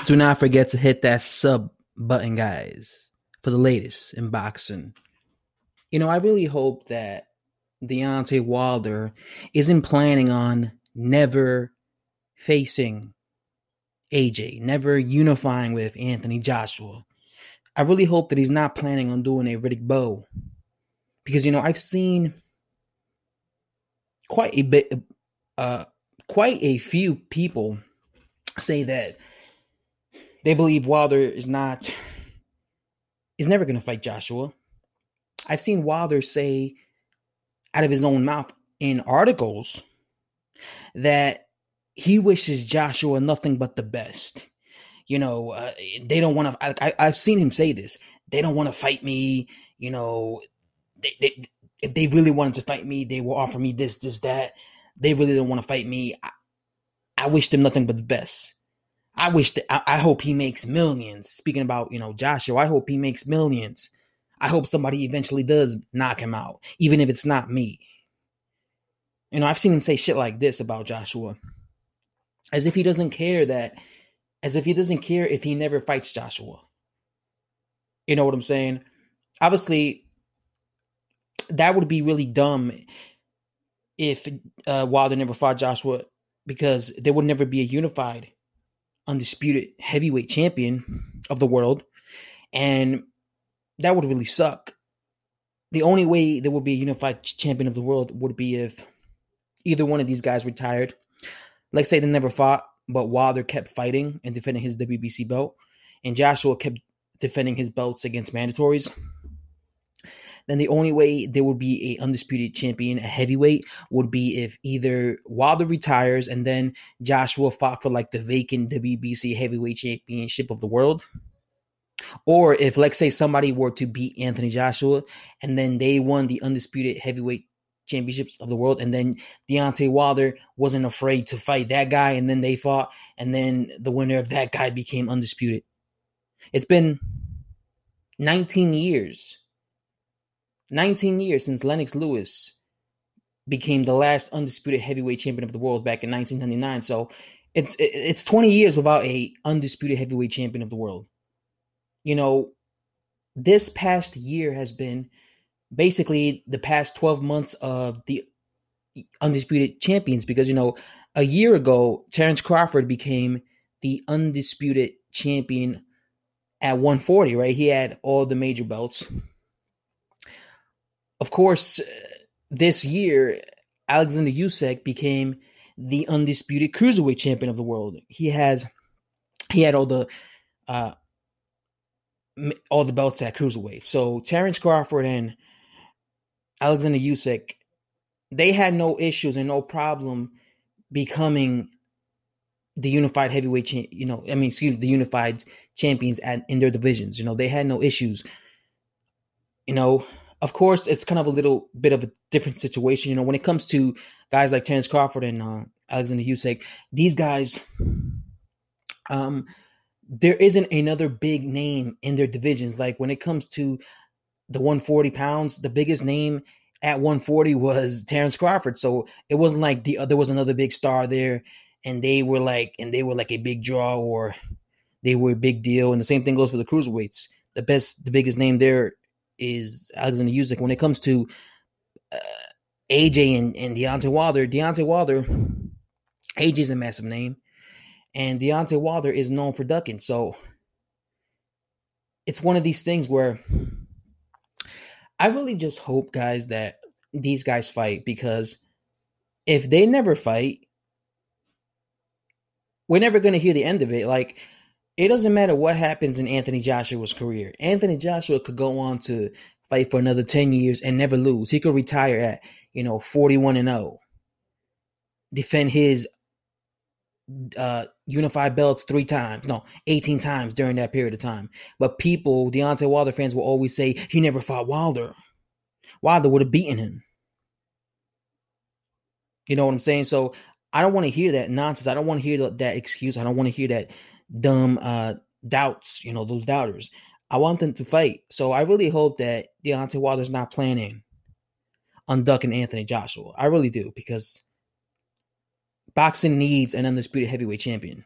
Do not forget to hit that sub button, guys, for the latest in boxing. I really hope that Deontay Wilder isn't planning on never facing AJ, never unifying with Anthony Joshua. I really hope that he's not planning on doing a Riddick Bowe, because I've seen quite a bit, quite a few people say that they believe Wilder is never going to fight Joshua. I've seen Wilder say out of his own mouth in articles that he wishes Joshua nothing but the best. They don't want to. I've seen him say this. They don't want to fight me. If they really wanted to fight me, they will offer me this, that. They really don't want to fight me. I wish them nothing but the best. I hope he makes millions. Speaking about, Joshua, I hope he makes millions. I hope somebody eventually does knock him out, even if it's not me. I've seen him say shit like this about Joshua, as if he doesn't care if he never fights Joshua. You know what I'm saying? Obviously, that would be really dumb if Wilder never fought Joshua, because there would never be a unified, undisputed heavyweight champion of the world, and that would really suck. The only way there would be a unified champion of the world would be if either one of these guys retired. Like, say they never fought, but Wilder kept fighting and defending his WBC belt, and Joshua kept defending his belts against mandatories. Then the only way there would be a undisputed champion, a heavyweight, would be if either Wilder retires and then Joshua fought for like the vacant WBC heavyweight championship of the world. Or if, let's say, somebody were to beat Anthony Joshua and then they won the undisputed heavyweight championships of the world, and then Deontay Wilder wasn't afraid to fight that guy, and then they fought, and then the winner of that guy became undisputed. It's been 19 years since Lennox Lewis became the last undisputed heavyweight champion of the world back in 1999. So it's 20 years without a undisputed heavyweight champion of the world. This past year has been basically the past 12 months of the undisputed champions, because, a year ago, Terrence Crawford became the undisputed champion at 140, right? He had all the major belts. Of course, this year, Alexander Usyk became the undisputed cruiserweight champion of the world. He had all the belts at cruiserweight. So Terrence Crawford and Alexander Usyk, they had no issues and no problem becoming the unified heavyweight, the unified champions in their divisions. They had no issues. Of course, it's kind of a little bit of a different situation. When it comes to guys like Terrence Crawford and Alexander Usyk, these guys, there isn't another big name in their divisions. Like, when it comes to the 140 pounds, the biggest name at 140 was Terrence Crawford. So it wasn't like there was another big star there, and they were like a big draw, or they were a big deal. And the same thing goes for the cruiserweights. The biggest name there is Alexander Usyk. When it comes to AJ and Deontay Wilder, AJ is a massive name, and Deontay Wilder is known for ducking. So it's one of these things where I really just hope, guys, that these guys fight, because if they never fight, we're never going to hear the end of it. Like, it doesn't matter what happens in Anthony Joshua's career. Anthony Joshua could go on to fight for another 10 years and never lose. He could retire at, 41-0, defend his unified belts 18 times during that period of time. But Deontay Wilder fans will always say he never fought Wilder. Wilder would have beaten him. You know what I'm saying? So I don't want to hear that nonsense. I don't want to hear that excuse. I don't want to hear that dumb doubts, those doubters. I want them to fight. So I really hope that Deontay Wilder's not planning on ducking Anthony Joshua. I really do, because boxing needs an undisputed heavyweight champion.